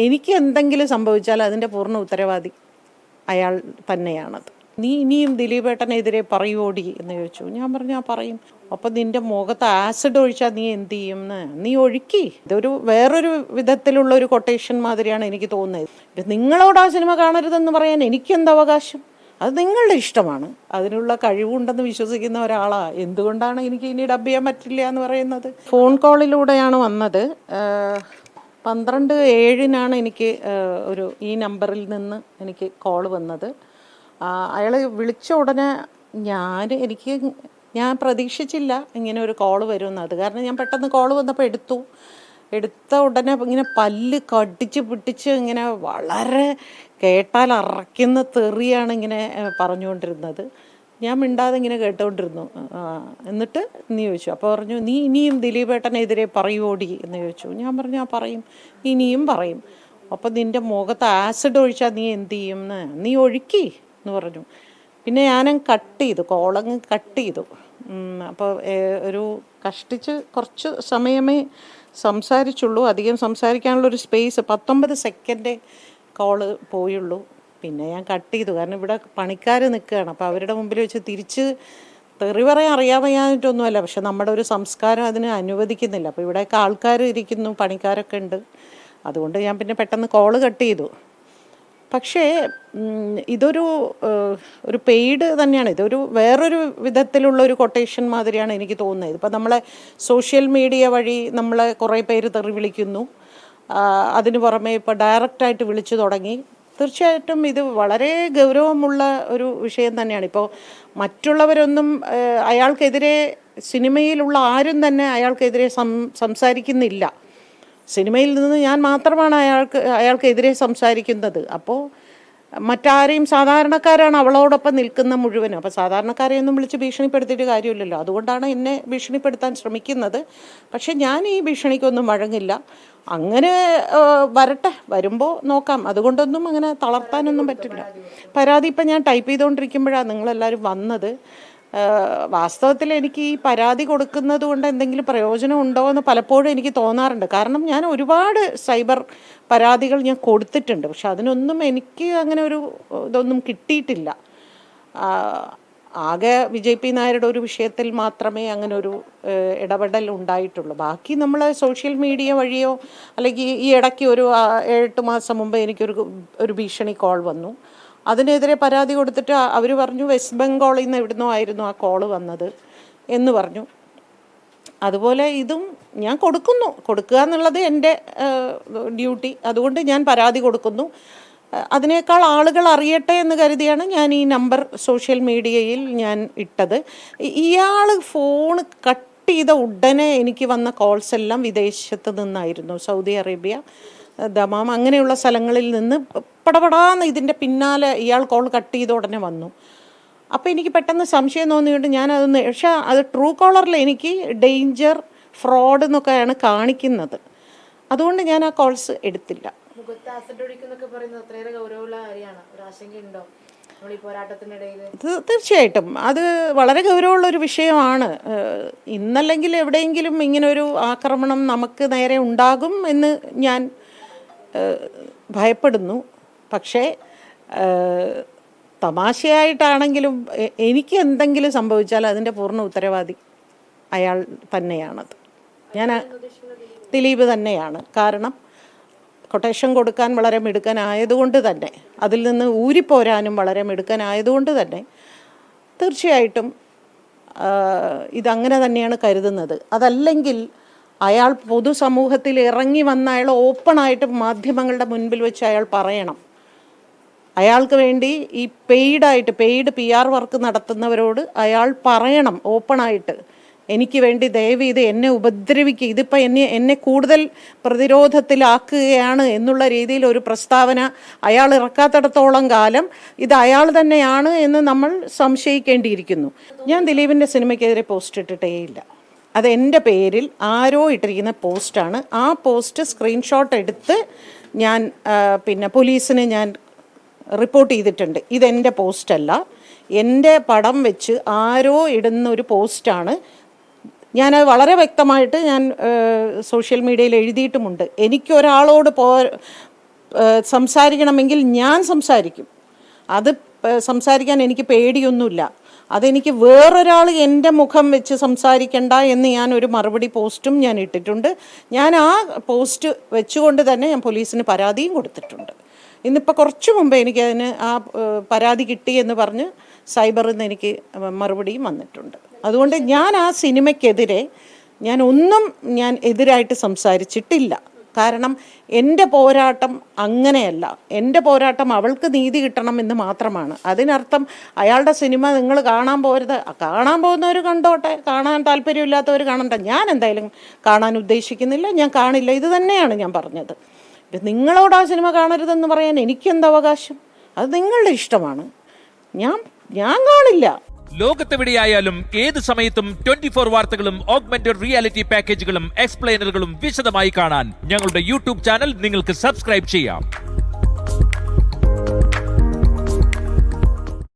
എനിക്ക് എന്തെങ്കിലും സംഭവിച്ചാൽ അതിൻ്റെ പൂർണ്ണ ഉത്തരവാദി അയാൾ തന്നെയാണത്. നീ ഇനിയും ദിലീപേട്ടനെതിരെ പറയുവോടി എന്ന് ചോദിച്ചു. ഞാൻ പറഞ്ഞു ആ പറയും. അപ്പം നിന്റെ മുഖത്ത് ആസിഡ് ഒഴിച്ചാൽ നീ എന്ത് ചെയ്യും എന്ന്. നീ ഒഴുക്കി. ഇതൊരു വേറൊരു വിധത്തിലുള്ള ഒരു കൊട്ടേഷൻ മാതിരിയാണ് എനിക്ക് തോന്നുന്നത്. നിങ്ങളോട് ആ സിനിമ കാണരുതെന്ന് പറയാൻ എനിക്കെന്ത് അവകാശം? അത് നിങ്ങളുടെ ഇഷ്ടമാണ്. അതിനുള്ള കഴിവുണ്ടെന്ന് വിശ്വസിക്കുന്ന ഒരാളാണ്. എന്തുകൊണ്ടാണ് എനിക്ക് ഇനി ഡബ് ചെയ്യാൻ പറ്റില്ല എന്ന് പറയുന്നത്? ഫോൺ കോളിലൂടെയാണ് വന്നത്. 12/7 എനിക്ക് ഈ നമ്പറിൽ നിന്ന് എനിക്ക് കോൾ വന്നത്. അയാൾ വിളിച്ച ഉടനെ ഞാൻ പ്രതീക്ഷിച്ചില്ല ഇങ്ങനെ ഒരു കോൾ വരുമെന്ന്. അത് കാരണം ഞാൻ പെട്ടെന്ന് കോൾ വന്നപ്പോൾ എടുത്ത ഉടനെ ഇങ്ങനെ പല്ല് കടിച്ച് പിടിച്ച് ഇങ്ങനെ വളരെ കേട്ടാൽ അറയ്ക്കുന്ന തെറിയാണ് ഇങ്ങനെ പറഞ്ഞുകൊണ്ടിരുന്നത്. ഞാൻ മിണ്ടാതെ ഇങ്ങനെ കേട്ടുകൊണ്ടിരുന്നു. എന്നിട്ട് നീ ചോദിച്ചു. അപ്പോൾ പറഞ്ഞു, നീ ഇനിയും ദിലീപേട്ടനെതിരെ പറയുവോടി എന്ന് ചോദിച്ചു. ഞാൻ പറഞ്ഞു ആ പറയും, ഇനിയും പറയും. അപ്പം നിൻ്റെ മുഖത്ത് ആസിഡ് ഒഴിച്ചാൽ നീ എന്ത് ചെയ്യും എന്ന്. നീ ഒഴുക്കി എന്ന് പറഞ്ഞു. പിന്നെ ഞാനങ്ങ് കട്ട് ചെയ്തു, കോളങ്ങ് കട്ട് ചെയ്തു. അപ്പോൾ ഒരു കഷ്ടിച്ച് കുറച്ച് സമയമേ സംസാരിച്ചുള്ളൂ. അധികം സംസാരിക്കാനുള്ളൊരു സ്പേസ് 19 സെക്കൻഡേ കോള് പോയുള്ളൂ. പിന്നെ ഞാൻ കട്ട് ചെയ്തു. കാരണം ഇവിടെ പണിക്കാർ നിൽക്കുകയാണ്. അപ്പോൾ അവരുടെ മുമ്പിൽ വെച്ച് തിരിച്ച് തെറി പറയാൻ അറിയാമെന്നിട്ടൊന്നുമല്ല, പക്ഷെ നമ്മുടെ ഒരു സംസ്കാരം അതിന് അനുവദിക്കുന്നില്ല. അപ്പോൾ ഇവിടെയൊക്കെ ആൾക്കാർ ഇരിക്കുന്നു, പണിക്കാരൊക്കെ ഉണ്ട്. അതുകൊണ്ട് ഞാൻ പിന്നെ പെട്ടെന്ന് കോള് കട്ട് ചെയ്തു. പക്ഷേ ഇതൊരു പെയ്ഡ് തന്നെയാണ്. ഇതൊരു വേറൊരു വിധത്തിലുള്ള ഒരു കൊട്ടേഷൻ മാതിരിയാണ് എനിക്ക് തോന്നുന്നത്. ഇപ്പം നമ്മളെ സോഷ്യൽ മീഡിയ വഴി നമ്മളെ കുറേ പേര് തെറി വിളിക്കുന്നു. അതിന് പുറമെ ഇപ്പോൾ ഡയറക്റ്റായിട്ട് വിളിച്ചു തുടങ്ങി. തീർച്ചയായിട്ടും ഇത് വളരെ ഗൗരവമുള്ള ഒരു വിഷയം തന്നെയാണ്. ഇപ്പോൾ മറ്റുള്ളവരൊന്നും അയാൾക്കെതിരെ, സിനിമയിലുള്ള ആരും തന്നെ അയാൾക്കെതിരെ സംസാരിക്കുന്നില്ല. സിനിമയിൽ നിന്ന് ഞാൻ മാത്രമാണ് അയാൾക്കെതിരെ സംസാരിക്കുന്നത്. അപ്പോൾ മറ്റാരെയും, സാധാരണക്കാരാണ് അവളോടൊപ്പം നിൽക്കുന്ന മുഴുവനും. അപ്പോൾ സാധാരണക്കാരെയൊന്നും വിളിച്ച് ഭീഷണിപ്പെടുത്തിയിട്ട് കാര്യമില്ലല്ലോ. അതുകൊണ്ടാണ് എന്നെ ഭീഷണിപ്പെടുത്താൻ ശ്രമിക്കുന്നത്. പക്ഷെ ഞാൻ ഈ ഭീഷണിക്കൊന്നും വഴങ്ങില്ല. അങ്ങനെ വരട്ടെ, വരുമ്പോൾ നോക്കാം. അതുകൊണ്ടൊന്നും അങ്ങനെ തളർത്താനൊന്നും പറ്റില്ല. പരാതി ഇപ്പം ഞാൻ ടൈപ്പ് ചെയ്തുകൊണ്ടിരിക്കുമ്പോഴാണ് നിങ്ങളെല്ലാവരും വന്നത്. വാസ്തവത്തിൽ എനിക്ക് ഈ പരാതി കൊടുക്കുന്നത് കൊണ്ട് എന്തെങ്കിലും പ്രയോജനം ഉണ്ടോ എന്ന് പലപ്പോഴും എനിക്ക് തോന്നാറുണ്ട്. കാരണം ഞാൻ ഒരുപാട് സൈബർ പരാതികൾ ഞാൻ കൊടുത്തിട്ടുണ്ട്. പക്ഷെ അതിനൊന്നും എനിക്ക് അങ്ങനെ ഒരു ഇതൊന്നും കിട്ടിയിട്ടില്ല. ആകെ വിജയ് പി നായരുടെ ഒരു വിഷയത്തിൽ മാത്രമേ അങ്ങനെ ഒരു ഇടപെടൽ ഉണ്ടായിട്ടുള്ളൂ. ബാക്കി നമ്മൾ സോഷ്യൽ മീഡിയ വഴിയോ, അല്ലെങ്കിൽ ഈ ഇടയ്ക്ക് ഒരു 7-8 മാസം മുമ്പ് എനിക്കൊരു ഭീഷണി കോൾ വന്നു. അതിനെതിരെ പരാതി കൊടുത്തിട്ട് അവർ പറഞ്ഞു വെസ്റ്റ് ബംഗാളിൽ നിന്ന് എവിടുന്നോ ആയിരുന്നു ആ കോള് വന്നത് എന്ന് പറഞ്ഞു. അതുപോലെ ഇതും ഞാൻ കൊടുക്കുക എന്നുള്ളത് എൻ്റെ ഡ്യൂട്ടി. അതുകൊണ്ട് ഞാൻ പരാതി കൊടുക്കുന്നു. അതിനേക്കാൾ ആളുകൾ അറിയട്ടെ എന്ന് കരുതിയാണ് ഞാൻ ഈ നമ്പർ സോഷ്യൽ മീഡിയയിൽ ഞാൻ ഇട്ടത്. ഇയാൾ ഫോൺ കട്ട് ചെയ്ത ഉടനെ എനിക്ക് വന്ന കോൾസ് എല്ലാം വിദേശത്ത് നിന്നായിരുന്നു. സൗദി അറേബ്യ, ദമാം, അങ്ങനെയുള്ള സ്ഥലങ്ങളിൽ നിന്ന് പടപടാന്ന് ഇതിൻ്റെ പിന്നാലെ ഇയാൾ കോൾ കട്ട് ചെയ്ത ഉടനെ വന്നു. അപ്പോൾ എനിക്ക് പെട്ടെന്ന് സംശയം തോന്നിയിട്ട് ഞാനതൊന്ന്, പക്ഷേ അത് ട്രൂ കോളറിൽ എനിക്ക് ഡേഞ്ചർ, ഫ്രോഡ് എന്നൊക്കെയാണ് കാണിക്കുന്നത്. അതുകൊണ്ട് ഞാൻ ആ കോൾസ് എടുത്തില്ല. തീർച്ചയായിട്ടും അത് വളരെ ഗൗരവമുള്ളൊരു വിഷയമാണ്. ഇന്നല്ലെങ്കിൽ എവിടെയെങ്കിലും ഇങ്ങനൊരു ആക്രമണം നമുക്ക് നേരെ ഉണ്ടാകും എന്ന് ഞാൻ ഭയപ്പെടുന്നു. പക്ഷേ തമാശയായിട്ടാണെങ്കിലും എനിക്ക് എന്തെങ്കിലും സംഭവിച്ചാൽ അതിൻ്റെ പൂർണ്ണ ഉത്തരവാദി അയാൾ തന്നെയാണത്. ദിലീപ് തന്നെയാണ്. കാരണം കൊട്ടേഷൻ കൊടുക്കാൻ വളരെ മിടുക്കനായതുകൊണ്ട് തന്നെ, അതിൽ നിന്ന് ഊരിപ്പോരാനും വളരെ മിടുക്കനായതുകൊണ്ട് തന്നെ തീർച്ചയായിട്ടും ഇതങ്ങനെ തന്നെയാണ് കരുതുന്നത്. അതല്ലെങ്കിൽ അയാൾ പൊതുസമൂഹത്തിൽ ഇറങ്ങി വന്ന അയാൾ ഓപ്പണായിട്ട് മാധ്യമങ്ങളുടെ മുൻപിൽ വെച്ച് അയാൾ പറയണം. അയാൾക്ക് വേണ്ടി ഈ പെയ്ഡ് PR വർക്ക് നടത്തുന്നവരോട് അയാൾ പറയണം ഓപ്പണായിട്ട്, എനിക്ക് വേണ്ടി ദയവ് ഇത് എന്നെ ഉപദ്രവിക്കുക, ഇതിപ്പോൾ എന്നെ കൂടുതൽ പ്രതിരോധത്തിലാക്കുകയാണ് എന്നുള്ള രീതിയിൽ ഒരു പ്രസ്താവന അയാൾ ഇറക്കാത്തിടത്തോളം കാലം ഇത് അയാൾ തന്നെയാണ് എന്ന് നമ്മൾ സംശയിക്കേണ്ടിയിരിക്കുന്നു. ഞാൻ ദിലീപിൻ്റെ സിനിമയ്ക്കെതിരെ പോസ്റ്റ് ഇട്ടിട്ടേയില്ല. അത് എൻ്റെ പേരിൽ ആരോ ഇട്ടിരിക്കുന്ന പോസ്റ്റാണ്. ആ പോസ്റ്റ് സ്ക്രീൻഷോട്ട് എടുത്ത് ഞാൻ പോലീസിന് ഞാൻ റിപ്പോർട്ട് ചെയ്തിട്ടുണ്ട്. ഇതെൻ്റെ പോസ്റ്റല്ല, എൻ്റെ പടം വെച്ച് ആരോ ഇടുന്ന ഒരു പോസ്റ്റാണ്. ഞാനത് വളരെ വ്യക്തമായിട്ട് ഞാൻ സോഷ്യൽ മീഡിയയിൽ എഴുതിയിട്ടുമുണ്ട്. എനിക്കൊരാളോട് സംസാരിക്കണമെങ്കിൽ ഞാൻ സംസാരിക്കും. അത് സംസാരിക്കാൻ എനിക്ക് പേടിയൊന്നുമില്ല. അതെനിക്ക് വേറൊരാൾ എൻ്റെ മുഖം വെച്ച് സംസാരിക്കണ്ട എന്ന് ഞാൻ ഒരു മറുപടി പോസ്റ്റും ഞാൻ ഇട്ടിട്ടുണ്ട്. ഞാൻ ആ പോസ്റ്റ് വെച്ചുകൊണ്ട് തന്നെ ഞാൻ പോലീസിന് പരാതിയും കൊടുത്തിട്ടുണ്ട്. ഇന്നിപ്പോൾ കുറച്ച് മുമ്പ് എനിക്കതിന് ആ പരാതി കിട്ടി എന്ന് പറഞ്ഞ് സൈബറിൽ നിന്ന് എനിക്ക് മറുപടിയും വന്നിട്ടുണ്ട്. അതുകൊണ്ട് ഞാൻ ആ സിനിമയ്ക്കെതിരെ ഞാൻ എതിരായിട്ട് സംസാരിച്ചിട്ടില്ല. കാരണം എൻ്റെ പോരാട്ടം അങ്ങനെയല്ല. എൻ്റെ പോരാട്ടം അവൾക്ക് നീതി കിട്ടണമെന്ന് മാത്രമാണ്. അതിനർത്ഥം അയാളുടെ സിനിമ നിങ്ങൾ കാണാൻ പോരുത്, കാണാൻ പോകുന്നവർ കണ്ടോട്ടെ, കാണാൻ താല്പര്യമില്ലാത്തവർ കാണണ്ട. ഞാൻ എന്തായാലും കാണാൻ ഉദ്ദേശിക്കുന്നില്ല, ഞാൻ കാണില്ല. ഇത് തന്നെയാണ് ഞാൻ പറഞ്ഞത്. നിങ്ങളോട് ആ സിനിമ കാണരുതെന്ന് പറയാൻ എനിക്കെന്ത് അവകാശം? അത് നിങ്ങളുടെ ഇഷ്ടമാണ്. ഞാൻ കാണില്ല. ലോകത്തെവിടെയായാലും ഏത് സമയത്തും 24 വാർത്തകളും ഓഗ്മെന്റഡ് റിയാലിറ്റി പാക്കേജുകളും എക്സ്പ്ലെയിനറുകളും വിശദമായി കാണാൻ ഞങ്ങളുടെ യൂട്യൂബ് ചാനൽ നിങ്ങൾക്ക് സബ്സ്ക്രൈബ് ചെയ്യാം.